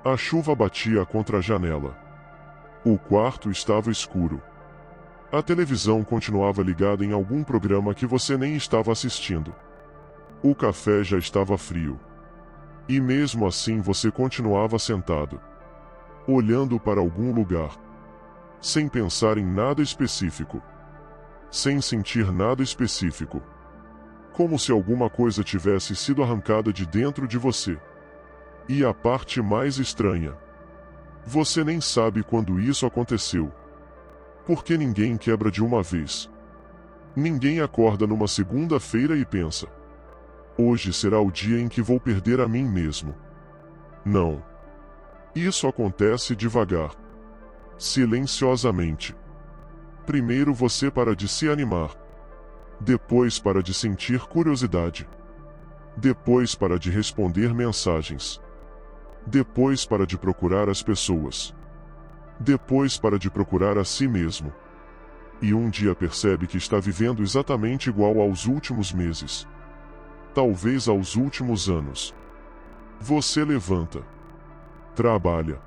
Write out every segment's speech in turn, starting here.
A chuva batia contra a janela. O quarto estava escuro. A televisão continuava ligada em algum programa que você nem estava assistindo. O café já estava frio. E mesmo assim você continuava sentado, olhando para algum lugar, sem pensar em nada específico, sem sentir nada específico, como se alguma coisa tivesse sido arrancada de dentro de você. E a parte mais estranha: você nem sabe quando isso aconteceu. Porque ninguém quebra de uma vez. Ninguém acorda numa segunda-feira e pensa: hoje será o dia em que vou perder a mim mesmo. Não. Isso acontece devagar, silenciosamente. Primeiro você para de se animar. Depois para de sentir curiosidade. Depois para de responder mensagens. Depois para de procurar as pessoas. Depois para de procurar a si mesmo. E um dia percebe que está vivendo exatamente igual aos últimos meses. Talvez aos últimos anos. Você levanta. Trabalha.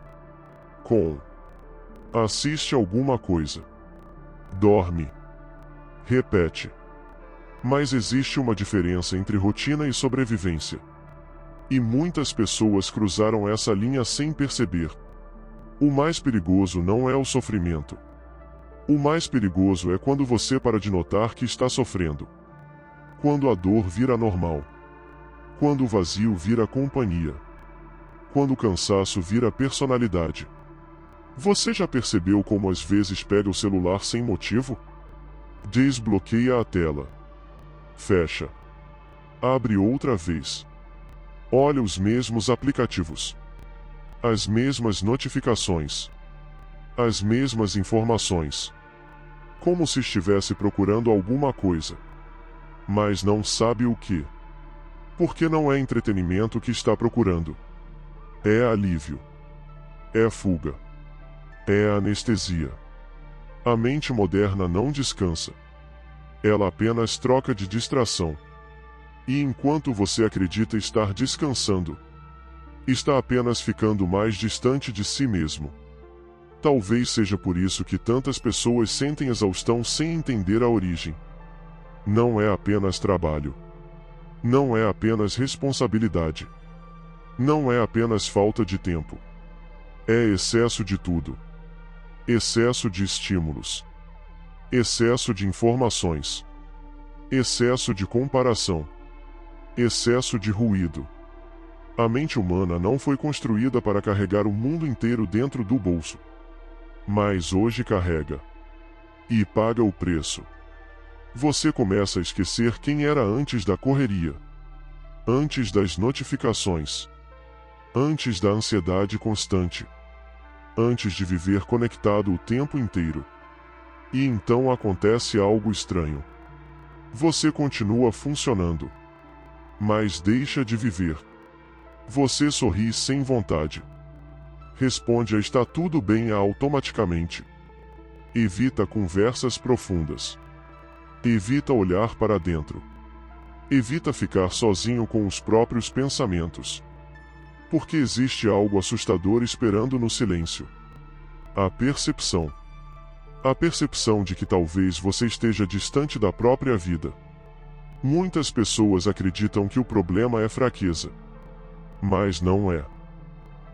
Assiste alguma coisa. Dorme. Repete. Mas existe uma diferença entre rotina e sobrevivência. E muitas pessoas cruzaram essa linha sem perceber. O mais perigoso não é o sofrimento. O mais perigoso é quando você para de notar que está sofrendo. Quando a dor vira normal. Quando o vazio vira companhia. Quando o cansaço vira personalidade. Você já percebeu como às vezes pega o celular sem motivo? Desbloqueia a tela. Fecha. Abre outra vez. Olha os mesmos aplicativos. As mesmas notificações. As mesmas informações. Como se estivesse procurando alguma coisa. Mas não sabe o que. Porque não é entretenimento que está procurando. É alívio. É fuga. É anestesia. A mente moderna não descansa. Ela apenas troca de distração. E enquanto você acredita estar descansando, está apenas ficando mais distante de si mesmo. Talvez seja por isso que tantas pessoas sentem exaustão sem entender a origem. Não é apenas trabalho. Não é apenas responsabilidade. Não é apenas falta de tempo. É excesso de tudo. Excesso de estímulos. Excesso de informações. Excesso de comparação. Excesso de ruído. A mente humana não foi construída para carregar o mundo inteiro dentro do bolso. Mas hoje carrega. E paga o preço. Você começa a esquecer quem era antes da correria. Antes das notificações. Antes da ansiedade constante. Antes de viver conectado o tempo inteiro. E então acontece algo estranho. Você continua funcionando. Mas deixa de viver. Você sorri sem vontade. Responde a "está tudo bem" automaticamente. Evita conversas profundas. Evita olhar para dentro. Evita ficar sozinho com os próprios pensamentos. Porque existe algo assustador esperando no silêncio. A percepção. A percepção de que talvez você esteja distante da própria vida. Muitas pessoas acreditam que o problema é fraqueza. Mas não é.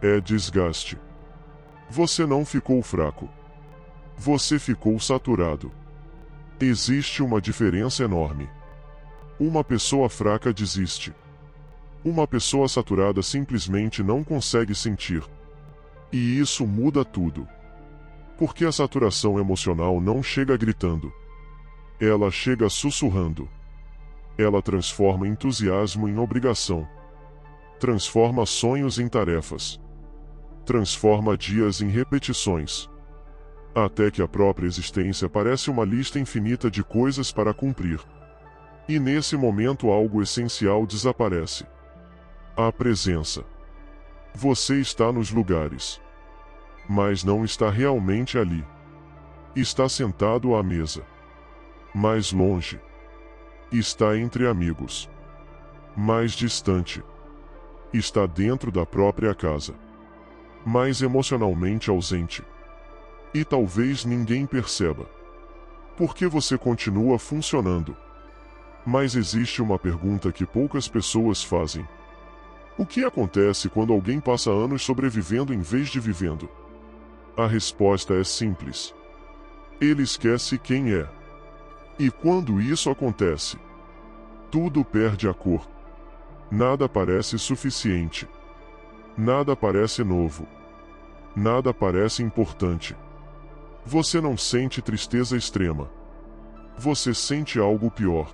É desgaste. Você não ficou fraco. Você ficou saturado. Existe uma diferença enorme. Uma pessoa fraca desiste. Uma pessoa saturada simplesmente não consegue sentir. E isso muda tudo. Porque a saturação emocional não chega gritando. Ela chega sussurrando. Ela transforma entusiasmo em obrigação. Transforma sonhos em tarefas. Transforma dias em repetições. Até que a própria existência parece uma lista infinita de coisas para cumprir. E nesse momento algo essencial desaparece. A presença. Você está nos lugares. Mas não está realmente ali. Está sentado à mesa. Mais longe. Está entre amigos. Mais distante. Está dentro da própria casa. mas emocionalmente ausente. E talvez ninguém perceba. Porque você continua funcionando. Mas existe uma pergunta que poucas pessoas fazem. O que acontece quando alguém passa anos sobrevivendo em vez de vivendo? A resposta é simples. Ele esquece quem é. E quando isso acontece, tudo perde a cor. Nada parece suficiente. Nada parece novo. Nada parece importante. Você não sente tristeza extrema. Você sente algo pior.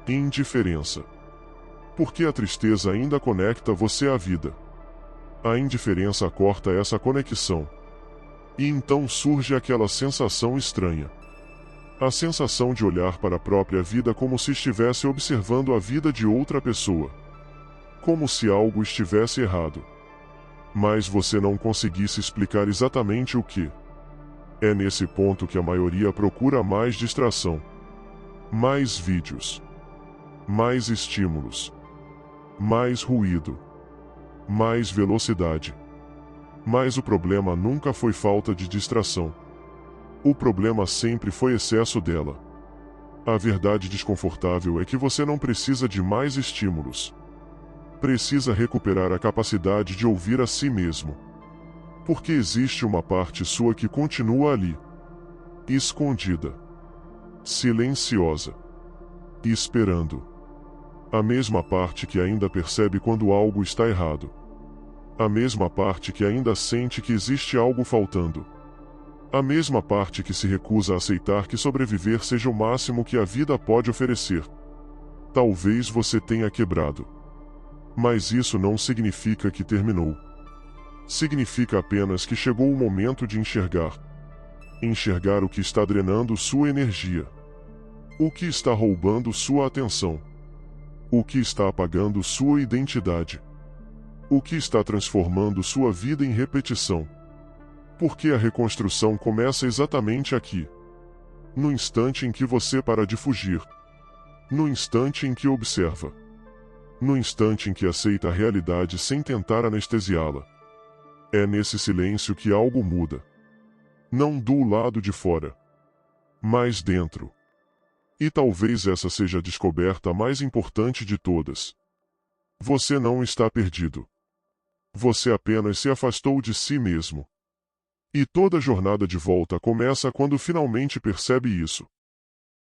Indiferença. Porque a tristeza ainda conecta você à vida. A indiferença corta essa conexão. E então surge aquela sensação estranha. A sensação de olhar para a própria vida como se estivesse observando a vida de outra pessoa. Como se algo estivesse errado. Mas você não conseguisse explicar exatamente o que. É nesse ponto que a maioria procura mais distração. Mais vídeos. Mais estímulos. Mais ruído. Mais velocidade. Mas o problema nunca foi falta de distração. O problema sempre foi excesso dela. A verdade desconfortável é que você não precisa de mais estímulos. Precisa recuperar a capacidade de ouvir a si mesmo. Porque existe uma parte sua que continua ali. Escondida. Silenciosa. Esperando. A mesma parte que ainda percebe quando algo está errado. A mesma parte que ainda sente que existe algo faltando. A mesma parte que se recusa a aceitar que sobreviver seja o máximo que a vida pode oferecer. Talvez você tenha quebrado. Mas isso não significa que terminou. Significa apenas que chegou o momento de enxergar. Enxergar o que está drenando sua energia. O que está roubando sua atenção. O que está apagando sua identidade. O que está transformando sua vida em repetição. Porque a reconstrução começa exatamente aqui. No instante em que você para de fugir. No instante em que observa. No instante em que aceita a realidade sem tentar anestesiá-la. É nesse silêncio que algo muda. Não do lado de fora, mas dentro. E talvez essa seja a descoberta mais importante de todas. Você não está perdido. Você apenas se afastou de si mesmo. E toda jornada de volta começa quando finalmente percebe isso.